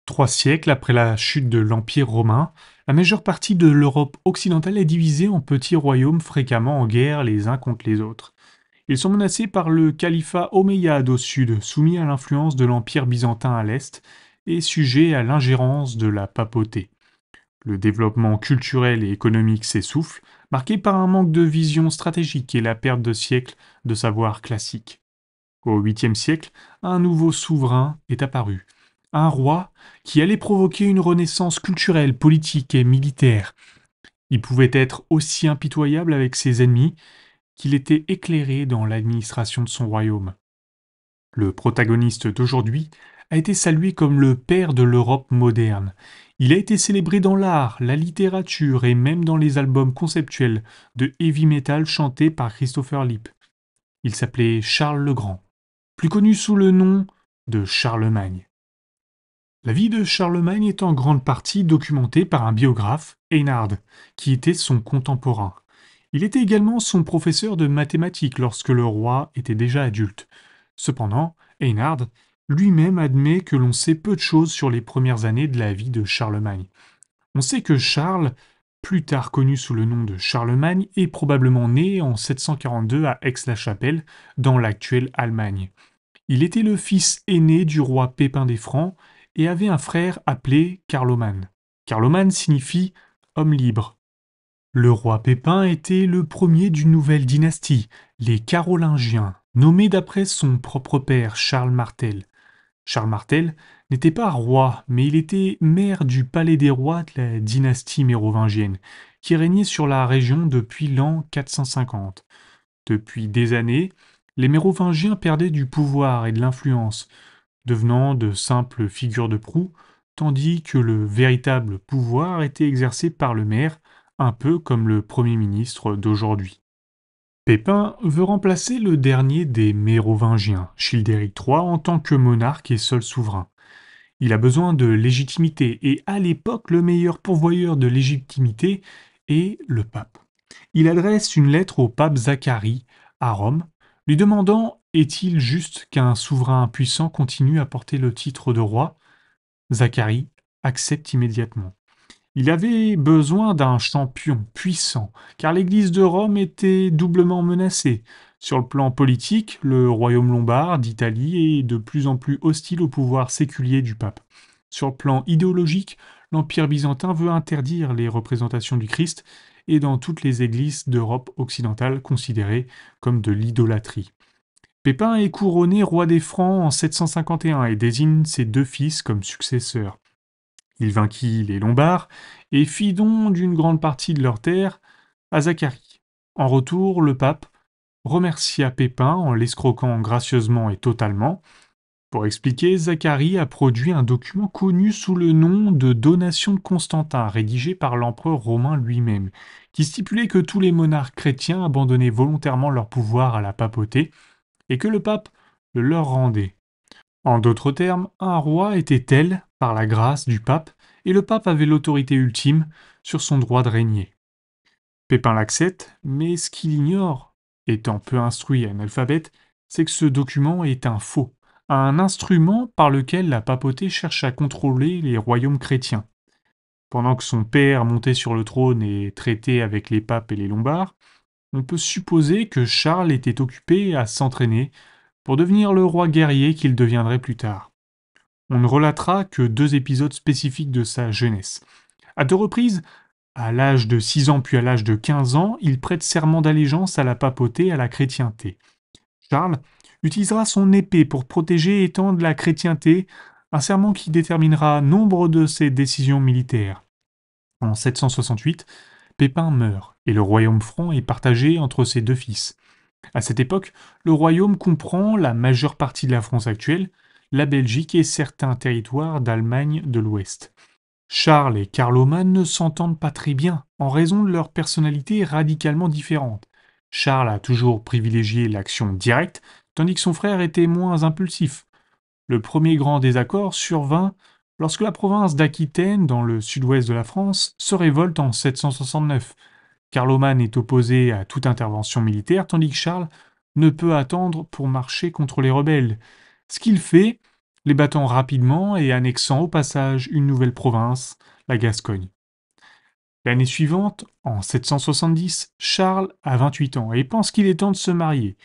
3 siècles après la chute de l'Empire romain, la majeure partie de l'Europe occidentale est divisée en petits royaumes fréquemment en guerre les uns contre les autres. Ils sont menacés par le califat omeyyade au sud, soumis à l'influence de l'Empire byzantin à l'est, et sujets à l'ingérence de la papauté. Le développement culturel et économique s'essouffle, marqué par un manque de vision stratégique et la perte de siècles de savoir classique. Au 8e siècle, un nouveau souverain est apparu. Un roi qui allait provoquer une renaissance culturelle, politique et militaire. Il pouvait être aussi impitoyable avec ses ennemis qu'il était éclairé dans l'administration de son royaume. Le protagoniste d'aujourd'hui a été salué comme le père de l'Europe moderne. Il a été célébré dans l'art, la littérature et même dans les albums conceptuels de heavy metal chantés par Christopher Lipp. Il s'appelait Charles le Grand, plus connu sous le nom de Charlemagne. La vie de Charlemagne est en grande partie documentée par un biographe, Einhard, qui était son contemporain. Il était également son professeur de mathématiques lorsque le roi était déjà adulte. Cependant, Einhard lui-même admet que l'on sait peu de choses sur les premières années de la vie de Charlemagne. On sait que Charles, plus tard connu sous le nom de Charlemagne, est probablement né en 742 à Aix-la-Chapelle, dans l'actuelle Allemagne. Il était le fils aîné du roi Pépin des Francs et avait un frère appelé Carloman. Carloman signifie homme libre. Le roi Pépin était le premier d'une nouvelle dynastie, les Carolingiens, nommé d'après son propre père Charles Martel. Charles Martel n'était pas roi, mais il était maire du palais des rois de la dynastie mérovingienne, qui régnait sur la région depuis l'an 450. Depuis des années, les Mérovingiens perdaient du pouvoir et de l'influence, devenant de simples figures de proue, tandis que le véritable pouvoir était exercé par le maire, un peu comme le Premier ministre d'aujourd'hui. Pépin veut remplacer le dernier des Mérovingiens, Childéric III, en tant que monarque et seul souverain. Il a besoin de légitimité, et à l'époque, le meilleur pourvoyeur de légitimité est le pape. Il adresse une lettre au pape Zacharie, à Rome, lui demandant est-il juste qu'un souverain impuissant continue à porter le titre de roi? Zacharie accepte immédiatement. Il avait besoin d'un champion puissant, car l'Église de Rome était doublement menacée. Sur le plan politique, le royaume lombard d'Italie est de plus en plus hostile au pouvoir séculier du pape. Sur le plan idéologique, l'Empire byzantin veut interdire les représentations du Christ et dans toutes les églises d'Europe occidentale considérées comme de l'idolâtrie. Pépin est couronné roi des Francs en 751 et désigne ses deux fils comme successeurs. Il vainquit les Lombards et fit don d'une grande partie de leurs terres à Zacharie. En retour, le pape remercia Pépin en l'escroquant gracieusement et totalement. Pour expliquer, Zacharie a produit un document connu sous le nom de Donation de Constantin, rédigé par l'empereur romain lui-même, qui stipulait que tous les monarques chrétiens abandonnaient volontairement leur pouvoir à la papauté et que le pape le leur rendait. En d'autres termes, un roi était tel par la grâce du pape, et le pape avait l'autorité ultime sur son droit de régner. Pépin l'accepte, mais ce qu'il ignore, étant peu instruit et analphabète, c'est que ce document est un faux, un instrument par lequel la papauté cherche à contrôler les royaumes chrétiens. Pendant que son père montait sur le trône et traitait avec les papes et les Lombards, on peut supposer que Charles était occupé à s'entraîner pour devenir le roi guerrier qu'il deviendrait plus tard. On ne relatera que 2 épisodes spécifiques de sa jeunesse. À 2 reprises, à l'âge de 6 ans puis à l'âge de 15 ans, il prête serment d'allégeance à la papauté et à la chrétienté. Charles utilisera son épée pour protéger et étendre la chrétienté, un serment qui déterminera nombre de ses décisions militaires. En 768, Pépin meurt et le royaume franc est partagé entre ses deux fils. À cette époque, le royaume comprend la majeure partie de la France actuelle, la Belgique et certains territoires d'Allemagne de l'Ouest. Charles et Carloman ne s'entendent pas très bien en raison de leurs personnalités radicalement différentes. Charles a toujours privilégié l'action directe, tandis que son frère était moins impulsif. Le premier grand désaccord survint lorsque la province d'Aquitaine, dans le sud-ouest de la France, se révolte en 769. Carloman est opposé à toute intervention militaire, tandis que Charles ne peut attendre pour marcher contre les rebelles. Ce qu'il fait, les battant rapidement et annexant au passage une nouvelle province, la Gascogne. L'année suivante, en 770, Charles a 28 ans et pense qu'il est temps de se marier.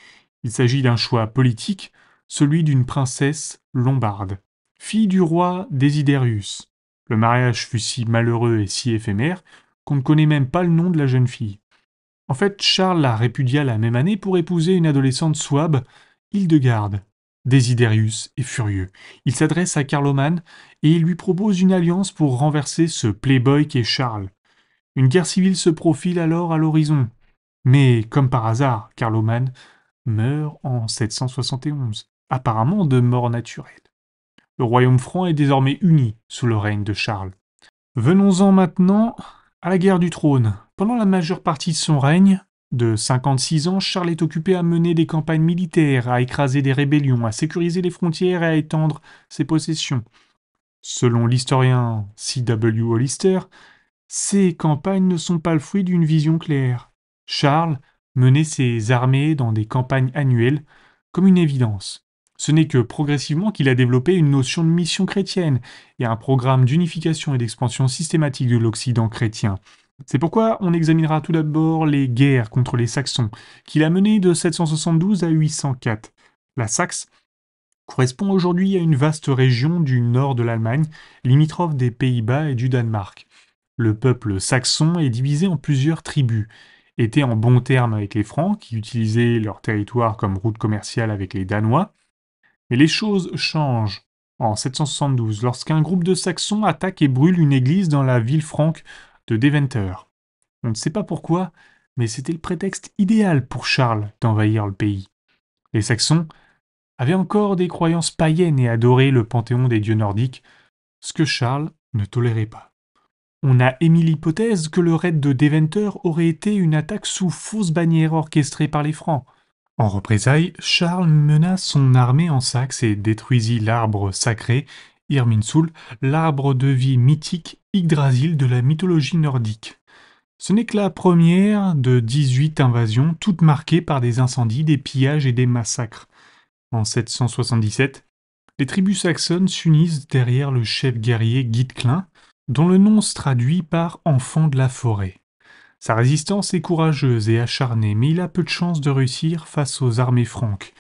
Il s'agit d'un choix politique, celui d'une princesse lombarde, fille du roi Desiderius. Le mariage fut si malheureux et si éphémère qu'on ne connaît même pas le nom de la jeune fille. En fait, Charles la répudia la même année pour épouser une adolescente souabe, Hildegarde. Desiderius est furieux. Il s'adresse à Carloman et il lui propose une alliance pour renverser ce playboy qu'est Charles. Une guerre civile se profile alors à l'horizon. Mais, comme par hasard, Carloman meurt en 771, apparemment de mort naturelle. Le royaume franc est désormais uni sous le règne de Charles. Venons-en maintenant à la guerre du trône. Pendant la majeure partie de son règne, de 56 ans, Charles est occupé à mener des campagnes militaires, à écraser des rébellions, à sécuriser les frontières et à étendre ses possessions. Selon l'historien C.W. Hollister, ces campagnes ne sont pas le fruit d'une vision claire. Charles menait ses armées dans des campagnes annuelles comme une évidence. Ce n'est que progressivement qu'il a développé une notion de mission chrétienne et un programme d'unification et d'expansion systématique de l'Occident chrétien. C'est pourquoi on examinera tout d'abord les guerres contre les Saxons, qu'il a menées de 772 à 804. La Saxe correspond aujourd'hui à une vaste région du nord de l'Allemagne, limitrophe des Pays-Bas et du Danemark. Le peuple saxon est divisé en plusieurs tribus, était en bons termes avec les Francs, qui utilisaient leur territoire comme route commerciale avec les Danois, mais les choses changent en 772 lorsqu'un groupe de Saxons attaque et brûle une église dans la ville franque de Deventer. On ne sait pas pourquoi, mais c'était le prétexte idéal pour Charles d'envahir le pays. Les Saxons avaient encore des croyances païennes et adoraient le panthéon des dieux nordiques, ce que Charles ne tolérait pas. On a émis l'hypothèse que le raid de Deventer aurait été une attaque sous fausse bannière orchestrée par les Francs. En représailles, Charles mena son armée en Saxe et détruisit l'arbre sacré, Irminsul, l'arbre de vie mythique Yggdrasil de la mythologie nordique. Ce n'est que la première de 18 invasions, toutes marquées par des incendies, des pillages et des massacres. En 777, les tribus saxonnes s'unissent derrière le chef guerrier Guitclin, dont le nom se traduit par enfant de la forêt. Sa résistance est courageuse et acharnée, mais il a peu de chances de réussir face aux armées franques.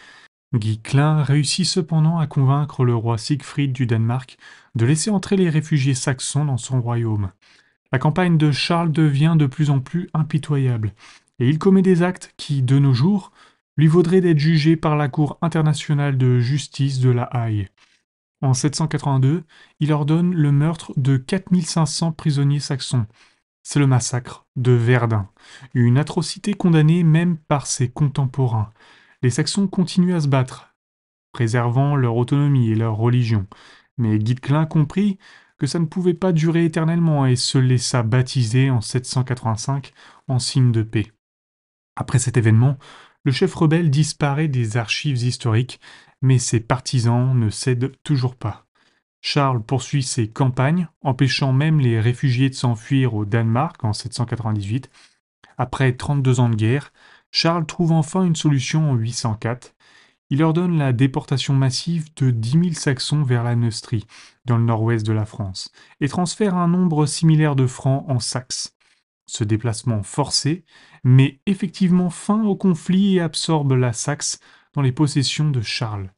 Guitclin réussit cependant à convaincre le roi Siegfried du Danemark de laisser entrer les réfugiés saxons dans son royaume. La campagne de Charles devient de plus en plus impitoyable, et il commet des actes qui, de nos jours, lui vaudraient d'être jugé par la Cour internationale de justice de La Haye. En 782, il ordonne le meurtre de 4500 prisonniers saxons. C'est le massacre de Verdun, une atrocité condamnée même par ses contemporains. Les Saxons continuent à se battre, préservant leur autonomie et leur religion. Mais Guitclin comprit que ça ne pouvait pas durer éternellement et se laissa baptiser en 785 en signe de paix. Après cet événement, le chef rebelle disparaît des archives historiques, mais ses partisans ne cèdent toujours pas. Charles poursuit ses campagnes, empêchant même les réfugiés de s'enfuir au Danemark en 798. Après 32 ans de guerre, Charles trouve enfin une solution en 804. Il ordonne la déportation massive de 10 000 Saxons vers la Neustrie, dans le nord-ouest de la France, et transfère un nombre similaire de Francs en Saxe. Ce déplacement forcé met effectivement fin au conflit et absorbe la Saxe dans les possessions de Charles.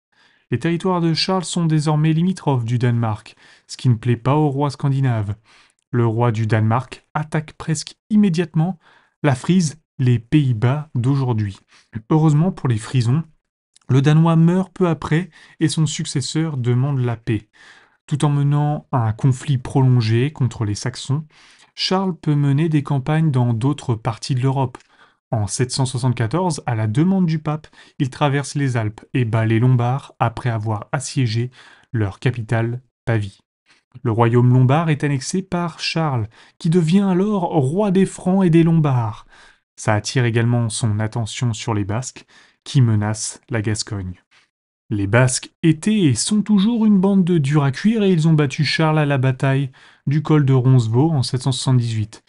Les territoires de Charles sont désormais limitrophes du Danemark, ce qui ne plaît pas au roi scandinave. Le roi du Danemark attaque presque immédiatement la Frise, les Pays-Bas d'aujourd'hui. Heureusement pour les Frisons, le Danois meurt peu après et son successeur demande la paix. Tout en menant un conflit prolongé contre les Saxons, Charles peut mener des campagnes dans d'autres parties de l'Europe. En 774, à la demande du pape, il traverse les Alpes et bat les Lombards après avoir assiégé leur capitale, Pavie. Le royaume lombard est annexé par Charles, qui devient alors roi des Francs et des Lombards. Ça attire également son attention sur les Basques, qui menacent la Gascogne. Les Basques étaient et sont toujours une bande de durs à cuire et ils ont battu Charles à la bataille du col de Roncevaux en 778.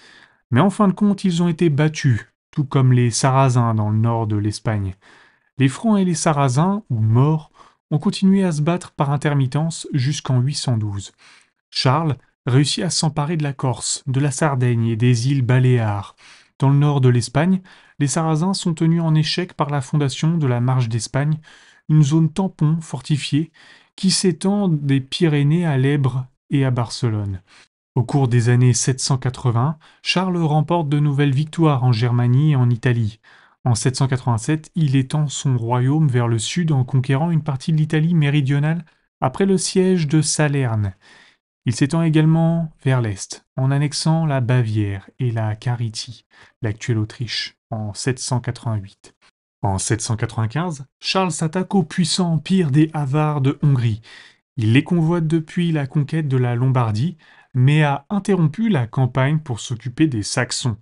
Mais en fin de compte, ils ont été battus, tout comme les Sarrasins dans le nord de l'Espagne. Les Francs et les Sarrasins, ou morts, ont continué à se battre par intermittence jusqu'en 812. Charles réussit à s'emparer de la Corse, de la Sardaigne et des îles Baléares. Dans le nord de l'Espagne, les Sarrasins sont tenus en échec par la fondation de la Marche d'Espagne, une zone tampon fortifiée qui s'étend des Pyrénées à l'Ebre et à Barcelone. Au cours des années 780, Charles remporte de nouvelles victoires en Germanie et en Italie. En 787, il étend son royaume vers le sud en conquérant une partie de l'Italie méridionale après le siège de Salerne. Il s'étend également vers l'est, en annexant la Bavière et la Carinthie, l'actuelle Autriche, en 788. En 795, Charles s'attaque au puissant empire des Avars de Hongrie. Il les convoite depuis la conquête de la Lombardie, mais a interrompu la campagne pour s'occuper des Saxons.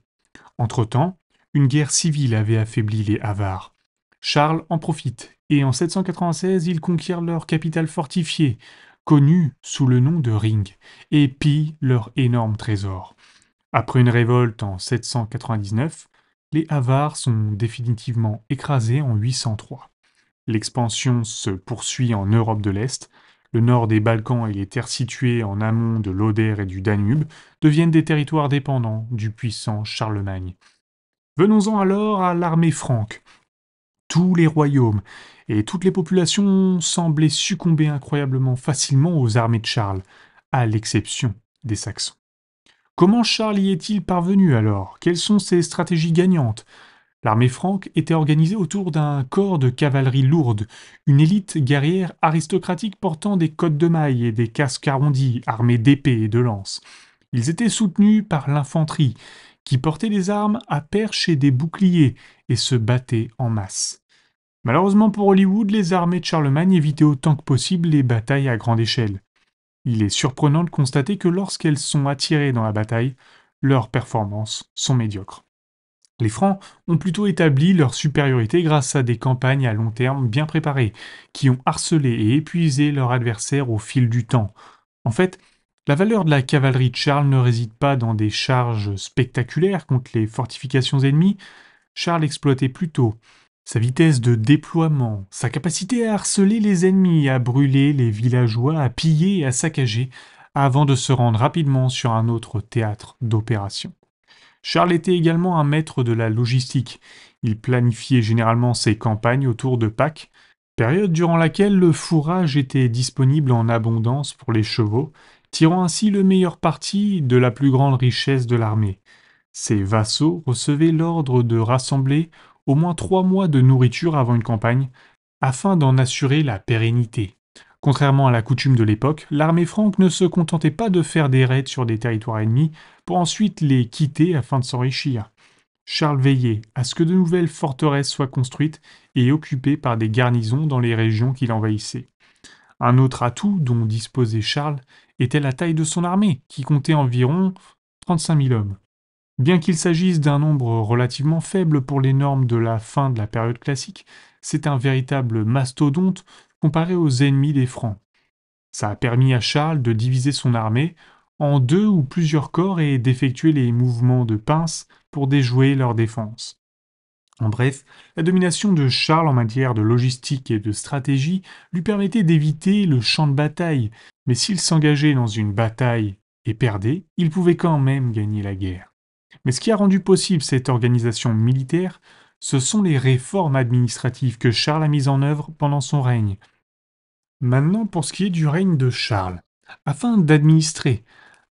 Entre-temps, une guerre civile avait affaibli les Avars. Charles en profite, et en 796, il conquiert leur capitale fortifiée, connue sous le nom de Ring, et pille leur énorme trésor. Après une révolte en 799, les Avars sont définitivement écrasés en 803. L'expansion se poursuit en Europe de l'Est. Le nord des Balkans et les terres situées en amont de l'Oder et du Danube deviennent des territoires dépendants du puissant Charlemagne. Venons-en alors à l'armée franque. Tous les royaumes et toutes les populations semblaient succomber incroyablement facilement aux armées de Charles, à l'exception des Saxons. Comment Charles y est-il parvenu alors? Quelles sont ses stratégies gagnantes? L'armée franque était organisée autour d'un corps de cavalerie lourde, une élite guerrière aristocratique portant des cottes de mailles et des casques arrondis, armés d'épées et de lances. Ils étaient soutenus par l'infanterie, qui portait des armes à perche et des boucliers, et se battait en masse. Malheureusement pour Hollywood, les armées de Charlemagne évitaient autant que possible les batailles à grande échelle. Il est surprenant de constater que lorsqu'elles sont attirées dans la bataille, leurs performances sont médiocres. Les Francs ont plutôt établi leur supériorité grâce à des campagnes à long terme bien préparées, qui ont harcelé et épuisé leurs adversaires au fil du temps. En fait, la valeur de la cavalerie de Charles ne réside pas dans des charges spectaculaires contre les fortifications ennemies. Charles exploitait plutôt sa vitesse de déploiement, sa capacité à harceler les ennemis, à brûler les villageois, à piller et à saccager, avant de se rendre rapidement sur un autre théâtre d'opération. Charles était également un maître de la logistique. Il planifiait généralement ses campagnes autour de Pâques, période durant laquelle le fourrage était disponible en abondance pour les chevaux, tirant ainsi le meilleur parti de la plus grande richesse de l'armée. Ses vassaux recevaient l'ordre de rassembler au moins 3 mois de nourriture avant une campagne, afin d'en assurer la pérennité. Contrairement à la coutume de l'époque, l'armée franque ne se contentait pas de faire des raids sur des territoires ennemis pour ensuite les quitter afin de s'enrichir. Charles veillait à ce que de nouvelles forteresses soient construites et occupées par des garnisons dans les régions qu'il envahissait. Un autre atout dont disposait Charles était la taille de son armée, qui comptait environ 35 000 hommes. Bien qu'il s'agisse d'un nombre relativement faible pour les normes de la fin de la période classique, c'est un véritable mastodonte comparé aux ennemis des Francs. Ça a permis à Charles de diviser son armée en 2 ou plusieurs corps et d'effectuer les mouvements de pince pour déjouer leur défense. En bref, la domination de Charles en matière de logistique et de stratégie lui permettait d'éviter le champ de bataille, mais s'il s'engageait dans une bataille et perdait, il pouvait quand même gagner la guerre. Mais ce qui a rendu possible cette organisation militaire, ce sont les réformes administratives que Charles a mises en œuvre pendant son règne. Maintenant, pour ce qui est du règne de Charles. Afin d'administrer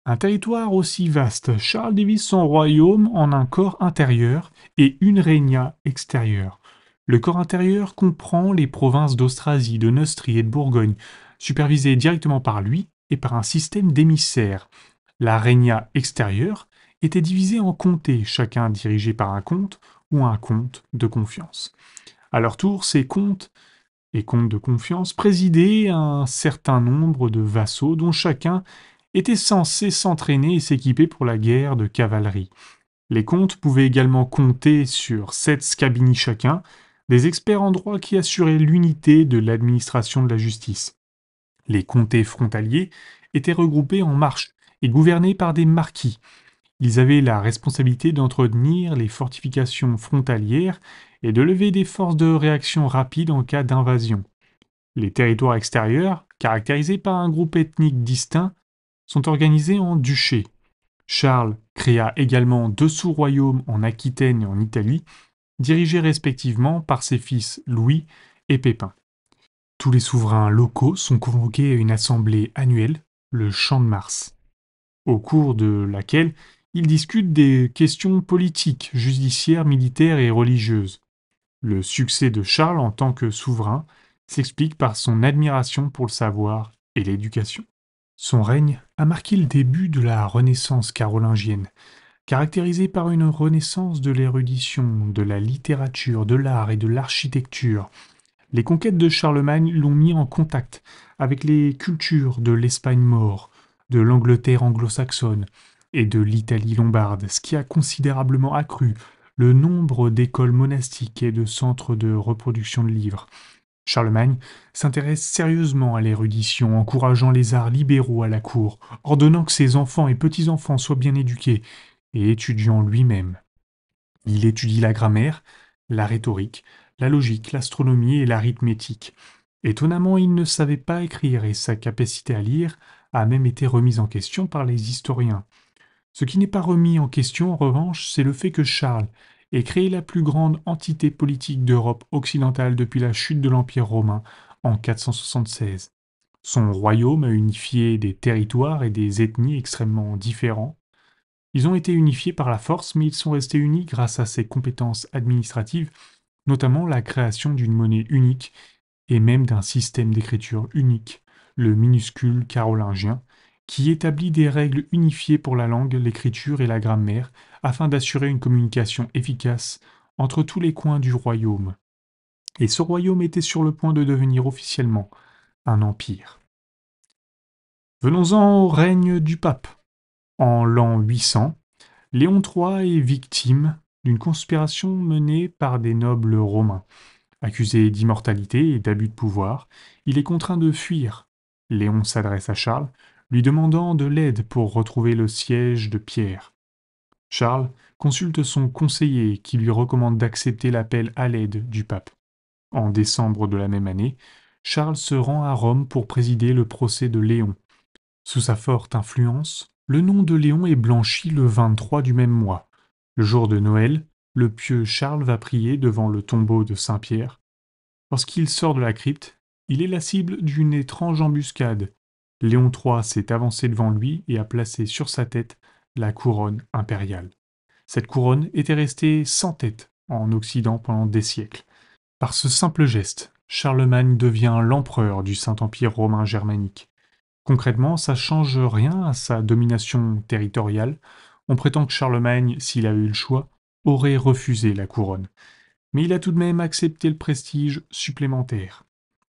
un territoire aussi vaste, Charles divise son royaume en un corps intérieur et une régna extérieure. Le corps intérieur comprend les provinces d'Austrasie, de Neustrie et de Bourgogne, supervisées directement par lui et par un système d'émissaires. La régna extérieure était divisée en comtés, chacun dirigé par un comte ou un comte de confiance. À leur tour, ces comtes et comtes de confiance présidaient un certain nombre de vassaux dont chacun était censé s'entraîner et s'équiper pour la guerre de cavalerie. Les comtes pouvaient également compter sur 7 scabini chacun, des experts en droit qui assuraient l'unité de l'administration de la justice. Les comtés frontaliers étaient regroupés en marches et gouvernés par des marquis. Ils avaient la responsabilité d'entretenir les fortifications frontalières et de lever des forces de réaction rapide en cas d'invasion. Les territoires extérieurs, caractérisés par un groupe ethnique distinct, sont organisés en duchés. Charles créa également deux sous-royaumes en Aquitaine et en Italie, dirigés respectivement par ses fils Louis et Pépin. Tous les souverains locaux sont convoqués à une assemblée annuelle, le Champ de Mars, au cours de laquelle ils discutent des questions politiques, judiciaires, militaires et religieuses. Le succès de Charles en tant que souverain s'explique par son admiration pour le savoir et l'éducation. Son règne a marqué le début de la Renaissance carolingienne, caractérisée par une renaissance de l'érudition, de la littérature, de l'art et de l'architecture. Les conquêtes de Charlemagne l'ont mis en contact avec les cultures de l'Espagne maure, de l'Angleterre anglo-saxonne et de l'Italie lombarde, ce qui a considérablement accru le nombre d'écoles monastiques et de centres de reproduction de livres. Charlemagne s'intéresse sérieusement à l'érudition, encourageant les arts libéraux à la cour, ordonnant que ses enfants et petits-enfants soient bien éduqués, et étudiant lui-même. Il étudie la grammaire, la rhétorique, la logique, l'astronomie et l'arithmétique. Étonnamment, il ne savait pas écrire et sa capacité à lire a même été remise en question par les historiens. Ce qui n'est pas remis en question, en revanche, c'est le fait que Charles ait créé la plus grande entité politique d'Europe occidentale depuis la chute de l'Empire romain en 476. Son royaume a unifié des territoires et des ethnies extrêmement différents. Ils ont été unifiés par la force, mais ils sont restés unis grâce à ses compétences administratives, notamment la création d'une monnaie unique et même d'un système d'écriture unique, le minuscule carolingien, qui établit des règles unifiées pour la langue, l'écriture et la grammaire, afin d'assurer une communication efficace entre tous les coins du royaume. Et ce royaume était sur le point de devenir officiellement un empire. Venons-en au règne du pape. En l'an 800, Léon III est victime d'une conspiration menée par des nobles romains. Accusé d'immortalité et d'abus de pouvoir, il est contraint de fuir. Léon s'adresse à Charles, lui demandant de l'aide pour retrouver le siège de Pierre. Charles consulte son conseiller qui lui recommande d'accepter l'appel à l'aide du pape. En décembre de la même année, Charles se rend à Rome pour présider le procès de Léon. Sous sa forte influence, le nom de Léon est blanchi le 23 du même mois. Le jour de Noël, le pieux Charles va prier devant le tombeau de Saint-Pierre. Lorsqu'il sort de la crypte, il est la cible d'une étrange embuscade. Léon III s'est avancé devant lui et a placé sur sa tête la couronne impériale. Cette couronne était restée sans tête en Occident pendant des siècles. Par ce simple geste, Charlemagne devient l'empereur du Saint-Empire romain germanique. Concrètement, ça change rien à sa domination territoriale. On prétend que Charlemagne, s'il a eu le choix, aurait refusé la couronne. Mais il a tout de même accepté le prestige supplémentaire.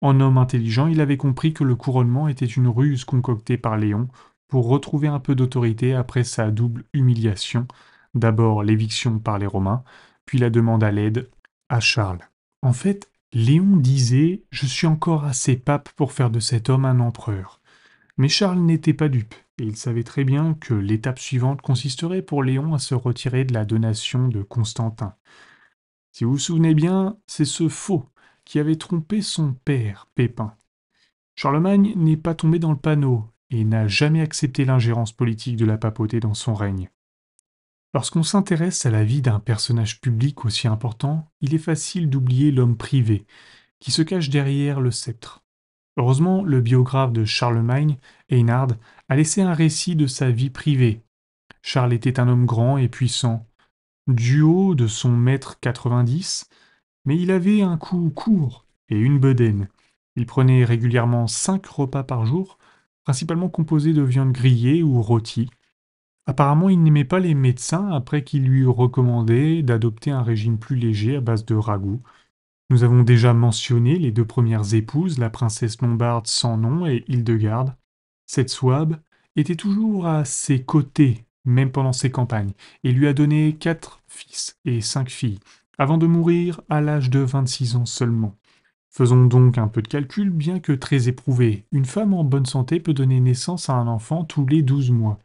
En homme intelligent, il avait compris que le couronnement était une ruse concoctée par Léon pour retrouver un peu d'autorité après sa double humiliation, d'abord l'éviction par les Romains, puis la demande à l'aide à Charles. En fait, Léon disait « Je suis encore assez pape pour faire de cet homme un empereur ». Mais Charles n'était pas dupe, et il savait très bien que l'étape suivante consisterait pour Léon à se retirer de la donation de Constantin. Si vous vous souvenez bien, c'est ce faux qui avait trompé son père, Pépin. Charlemagne n'est pas tombé dans le panneau et n'a jamais accepté l'ingérence politique de la papauté dans son règne. Lorsqu'on s'intéresse à la vie d'un personnage public aussi important, il est facile d'oublier l'homme privé, qui se cache derrière le sceptre. Heureusement, le biographe de Charlemagne, Einhard, a laissé un récit de sa vie privée. Charles était un homme grand et puissant, du haut de son mètre 90, mais il avait un cou court et une bedaine. Il prenait régulièrement 5 repas par jour, principalement composés de viande grillée ou rôtie. Apparemment, il n'aimait pas les médecins après qu'ils lui eurent recommandé d'adopter un régime plus léger à base de ragoût. Nous avons déjà mentionné les deux premières épouses, la princesse lombarde sans nom et Hildegarde. Cette Souabe était toujours à ses côtés, même pendant ses campagnes, et lui a donné 4 fils et 5 filles, avant de mourir à l'âge de 26 ans seulement. Faisons donc un peu de calcul, bien que très éprouvé. Une femme en bonne santé peut donner naissance à un enfant tous les 12 mois.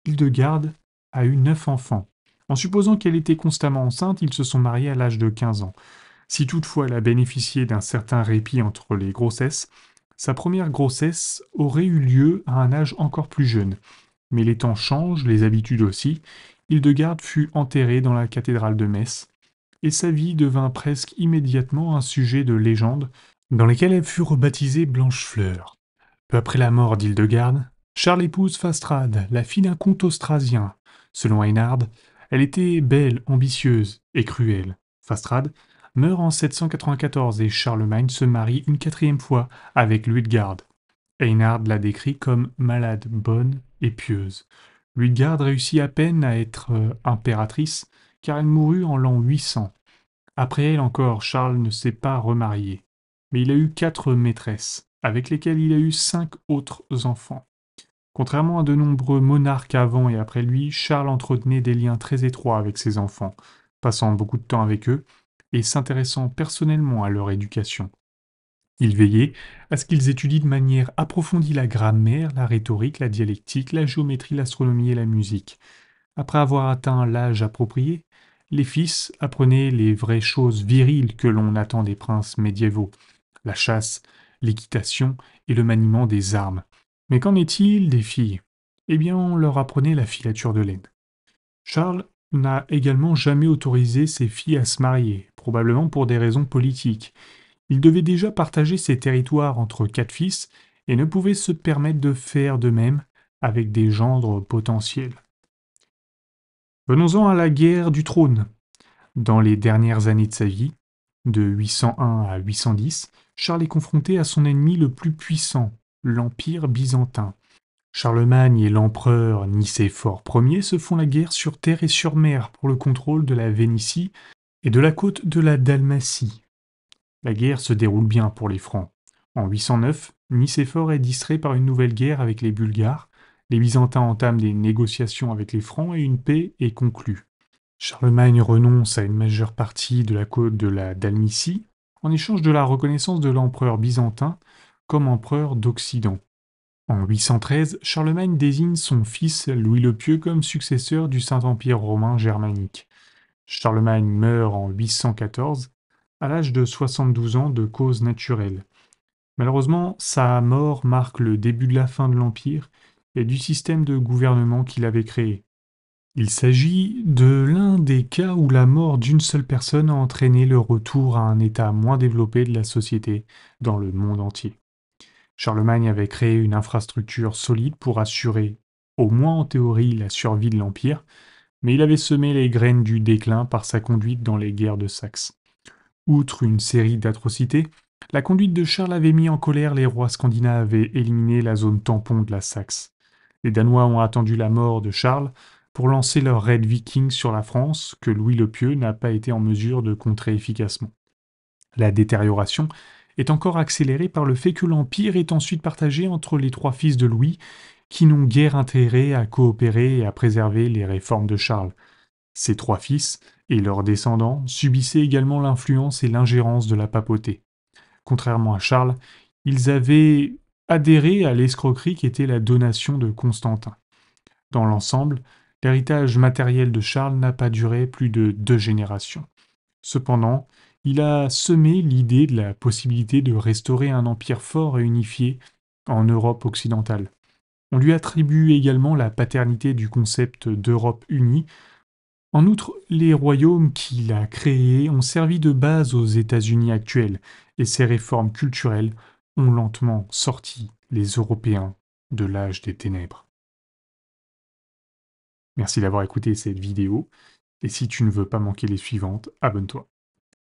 Hildegarde a eu 9 enfants. En supposant qu'elle était constamment enceinte, ils se sont mariés à l'âge de 15 ans. Si toutefois elle a bénéficié d'un certain répit entre les grossesses, sa première grossesse aurait eu lieu à un âge encore plus jeune. Mais les temps changent, les habitudes aussi. Hildegarde fut enterrée dans la cathédrale de Metz, et sa vie devint presque immédiatement un sujet de légende, dans lesquelles elle fut rebaptisée Blanchefleur. Peu après la mort d'Hildegarde, Charles épouse Fastrade, la fille d'un comte austrasien. Selon Eynard, elle était belle, ambitieuse et cruelle. Fastrade meurt en 794 et Charlemagne se marie une quatrième fois avec Luitgarde. Eynard la décrit comme malade, bonne et pieuse. Luitgarde réussit à peine à être impératrice, car elle mourut en l'an 800. Après elle encore, Charles ne s'est pas remarié, mais il a eu 4 maîtresses, avec lesquelles il a eu 5 autres enfants. Contrairement à de nombreux monarques avant et après lui, Charles entretenait des liens très étroits avec ses enfants, passant beaucoup de temps avec eux et s'intéressant personnellement à leur éducation. Il veillait à ce qu'ils étudient de manière approfondie la grammaire, la rhétorique, la dialectique, la géométrie, l'astronomie et la musique. Après avoir atteint l'âge approprié, les fils apprenaient les vraies choses viriles que l'on attend des princes médiévaux, la chasse, l'équitation et le maniement des armes. Mais qu'en est-il des filles? Eh bien, on leur apprenait la filature de laine. Charles n'a également jamais autorisé ses filles à se marier, probablement pour des raisons politiques. Il devait déjà partager ses territoires entre 4 fils et ne pouvait se permettre de faire de même avec des gendres potentiels. Venons-en à la guerre du trône. Dans les dernières années de sa vie, de 801 à 810, Charles est confronté à son ennemi le plus puissant, l'Empire byzantin. Charlemagne et l'empereur Nicéphore Ier se font la guerre sur terre et sur mer pour le contrôle de la Vénétie et de la côte de la Dalmatie. La guerre se déroule bien pour les Francs. En 809, Nicéphore est distrait par une nouvelle guerre avec les Bulgares. Les Byzantins entament des négociations avec les Francs et une paix est conclue. Charlemagne renonce à une majeure partie de la côte de la Dalmatie en échange de la reconnaissance de l'empereur byzantin comme empereur d'Occident. En 813, Charlemagne désigne son fils Louis le Pieux comme successeur du Saint-Empire romain germanique. Charlemagne meurt en 814 à l'âge de 72 ans de cause naturelle. Malheureusement, sa mort marque le début de la fin de l'Empire et du système de gouvernement qu'il avait créé. Il s'agit de l'un des cas où la mort d'une seule personne a entraîné le retour à un état moins développé de la société dans le monde entier. Charlemagne avait créé une infrastructure solide pour assurer, au moins en théorie, la survie de l'Empire, mais il avait semé les graines du déclin par sa conduite dans les guerres de Saxe. Outre une série d'atrocités, la conduite de Charles avait mis en colère les rois scandinaves et éliminé la zone tampon de la Saxe. Les Danois ont attendu la mort de Charles pour lancer leur raid viking sur la France, que Louis le Pieux n'a pas été en mesure de contrer efficacement. La détérioration est encore accélérée par le fait que l'Empire est ensuite partagé entre les 3 fils de Louis, qui n'ont guère intérêt à coopérer et à préserver les réformes de Charles. Ces 3 fils et leurs descendants subissaient également l'influence et l'ingérence de la papauté. Contrairement à Charles, ils avaient adhéré à l'escroquerie qui était la donation de Constantin. Dans l'ensemble, l'héritage matériel de Charles n'a pas duré plus de 2 générations. Cependant, il a semé l'idée de la possibilité de restaurer un empire fort et unifié en Europe occidentale. On lui attribue également la paternité du concept d'Europe unie. En outre, les royaumes qu'il a créés ont servi de base aux États-Unis actuels, et ces réformes culturelles ont lentement sorti les Européens de l'âge des ténèbres. Merci d'avoir écouté cette vidéo, et si tu ne veux pas manquer les suivantes, abonne-toi.